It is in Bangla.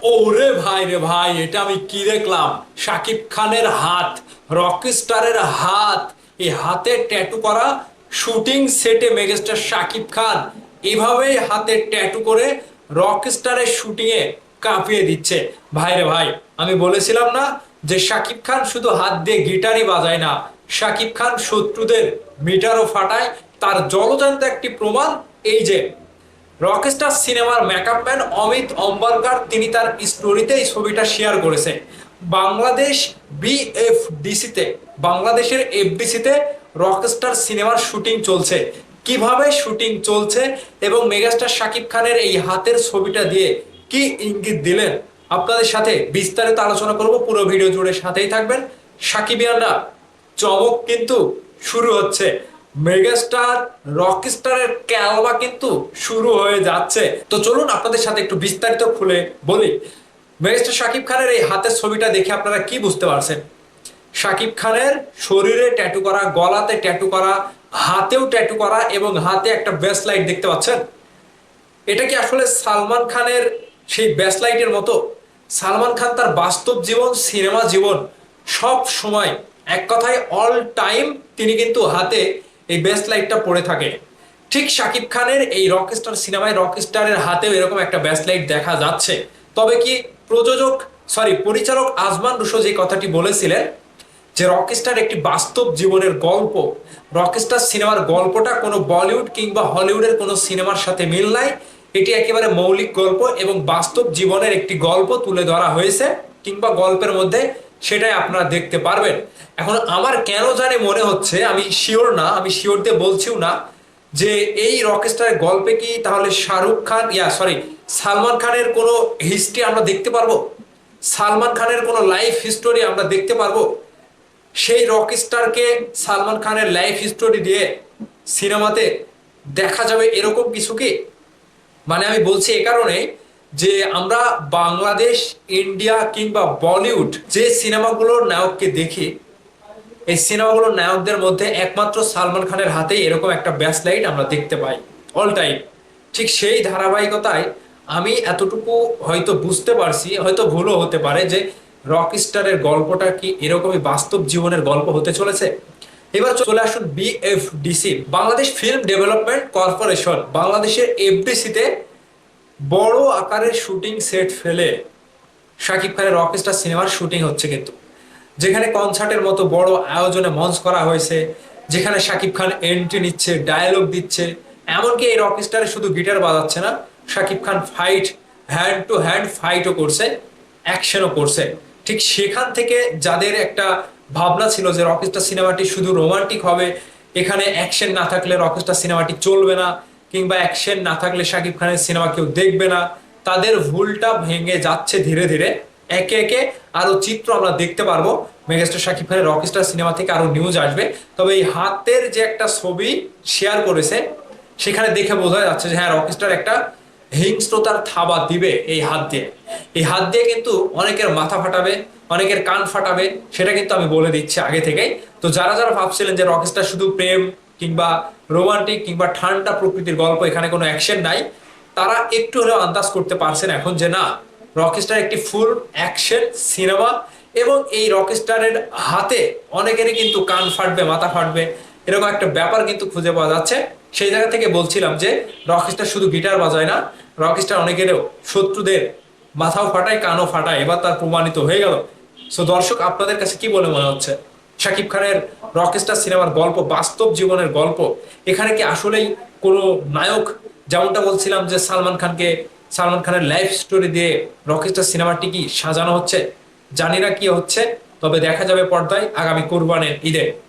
ওরে ভাই রে ভাই, এটা আমি কি দেখলাম! শাকিব খানের হাত, রকস্টারের হাত, এই হাতে ট্যাটু করা। শুটিং সেটে মেগাস্টার শাকিব খান এভাবেই হাতে ট্যাটু করে রকস্টারের শুটিং এ কাঁপিয়ে দিচ্ছে। ভাই রে ভাই, আমি বলেছিলাম না যে শাকিব খান শুধু হাত দিয়ে গিটারই বাজায় না, শাকিব খান শত্রুদের মিটারও ফাটায়। তার জলজান্ত একটি প্রমাণ এই যে রকস্টার সিনেমার মেকআপ ম্যান অমিত অম্বরকার, তিনি তার স্টোরিতে এই ছবিটা শেয়ার করেছে। বাংলাদেশ বিএফডিসিতে, বাংলাদেশের এফডিসিতে রকস্টার সিনেমার শুটিং চলছে। কিভাবে শুটিং চলছে এবং মেগাস্টার শাকিব খানের এই হাতের ছবিটা দিয়ে কি ইঙ্গিত দিলেন, আপনাদের সাথে বিস্তারিত আলোচনা করব। পুরো ভিডিও জুড়ে সাথেই থাকবেন। সাকিবিয়ানরা, চমক কিন্তু শুরু হচ্ছে। মেগাস্টার রকস্টারের ক্যালবা কিন্তু শুরু হয়ে যাচ্ছে। তো চলুন আপনাদের সাথে একটু বিস্তারিত খুলে বলি। মেগাস্টার শাকিব খানের এই হাতের ছবিটা দেখে আপনারা কি বুঝতে পারছেন? শাকিব খানের শরীরে ট্যাটু করা, গলাতে ট্যাটু করা, হাতেও ট্যাটু করা এবং হাতে একটা ব্রেসলাইট দেখতে পাচ্ছেন। এটা কি আসলে সালমান খানের সেই ব্যাসলাইটের মতো? সালমান খান তার বাস্তব জীবন, সিনেমা জীবন সব সময়, এক কথায় অল টাইম, তিনি কিন্তু হাতে এই ব্যাসলাইটটা পরে থাকে। ঠিক শাকিব খানের এই রকস্টার সিনেমায় রকস্টারের হাতেও এরকম একটা ব্যাসলাইট দেখা যাচ্ছে। তবে কি পরিচালক আজমান রুশো যে কথাটি বলেছিলেন যে রকস্টার একটি বাস্তব জীবনের গল্প, রকস্টার সিনেমার গল্পটা কোনো বলিউড কিংবা হলিউডের কোনো সিনেমার সাথে মিল নাই। এটি একেবারে মৌলিক গল্প এবং বাস্তব জীবনের একটি গল্প তুলে ধরা হয়েছে, কিংবা গল্পের মধ্যে সেটাই আপনারা দেখতে পারবেন। এখন আমার কেন জানি মনে হচ্ছে, আমি শিওর না, আমি শিওর দিয়ে বলছিও না, যে এই রকস্টারের গল্পে কি তাহলে শাহরুখ খান সালমান খানের কোনো হিস্ট্রি আমরা দেখতে পারবো, সালমান খানের কোনো লাইফ হিস্টোরি আমরা দেখতে পারবো। সেই রকস্টারকে সালমান খানের লাইফ হিস্টোরি দিয়ে সিনেমাতে দেখা যাবে এরকম কিছু কি? মানে আমি বলছি এ কারণে যে আমরা বাংলাদেশ, ইন্ডিয়া কিংবা বলিউড যে সিনেমাগুলোর নায়ককে দেখি, এই সিনেমাগুলোর নায়কদের মধ্যে একমাত্র সালমান খানের হাতেই এরকম একটা ব্যাসলাইট আমরা দেখতে পাই অল টাইম। ঠিক সেই ধারাবাহিকতায় আমি এতটুকু হয়তো বুঝতে পারছি, হয়তো ভুলও হতে পারে, যে রকস্টারের গল্পটা কি এরকমই বাস্তব জীবনের গল্প হতে চলেছে। এবার চলে আসুন BFDC, Bangladesh film development corporation, বাংলাদেশের এফডিসিতে বড় আকারের শুটিং সেট ফেলে শাকিব খানের রকস্টার সিনেমার শুটিং হচ্ছে কিন্তু, যেখানে কনসার্টের মতো বড় আয়োজনে মঞ্চ করা হয়েছে, যেখানে শাকিব খান এন্ট্রি নিচ্ছে, ডায়লগ দিচ্ছে। এমনকি এই রকস্টারে শুধু গিটার বাজাচ্ছে না, Shakib Khan fight, hand to hand ফাইটও করছে, অ্যাকশনও করছে। ঠিক সেখান থেকে যাদের একটা ভাবনা ছিল যে রকস্টার সিনেমাটি শুধু রোমান্টিক হবে, এখানে অ্যাকশন না থাকলে রকস্টার সিনেমাটি চলবে না, কিংবা অ্যাকশন না থাকলে শাকিব খানের সিনেমা কেউ দেখবে না, তাদের ভুলটা ভেঙে যাচ্ছে ধীরে ধীরে। একে একে আরো চিত্র আমরা দেখতে পারবো। মেগাস্টার শাকিব খানের রকস্টার সিনেমা থেকে আরো নিউজ আসবে। তবে এই হাতের যে একটা ছবি শেয়ার করেছে, সেখানে দেখে বোঝা যাচ্ছে যে হ্যাঁ, রকস্টার একটা হিংস্রতার থাবা দিবে এই হাত দিয়ে। এই হাত দিয়ে কিন্তু অনেকের মাথা ফাটাবে, অনেকের কান ফাটাবে, সেটা কিন্তু আমি বলে দিচ্ছি আগে থেকেই। তো যারা যারা ভাবছিলেন যে রকস্টার শুধু প্রেম কিংবা রোমান্টিক কিংবা ঠান্ডা প্রকৃতির গল্প, এখানে কোনো অ্যাকশন নাই, তারা একটু হলেও আন্দাজ করতে পারছেন এখন যে না, রকস্টার একটি ফুল অ্যাকশন সিনেমা। এবং এই রকস্টারের হাতে অনেকেরই কিন্তু কান ফাটবে, মাথা ফাটবে, এরকম একটা ব্যাপার কিন্তু খুঁজে পাওয়া যাচ্ছে। সেই জায়গা থেকে বলছিলাম যে রকস্টার শুধু গিটার বাজায় না, রকস্টার অনেকেরও শত্রুদের মাথাও ফাটায়, কানও ফাটায়। এবার তার প্রমাণিত হয়ে গেল। সো দর্শক, আপনাদের কাছে কি বলে মনে হচ্ছে? শাকিব খানের রকস্টার সিনেমার গল্প বাস্তব জীবনের গল্প, এখানে কি আসলেই কোনো নায়ক, যেমনটা বলছিলাম যে সালমান খানের লাইফ স্টোরি দিয়ে রকস্টার সিনেমাটি কি সাজানো হচ্ছে? জানি না কি হচ্ছে, তবে দেখা যাবে পর্দায় আগামী কুরবানের ঈদে।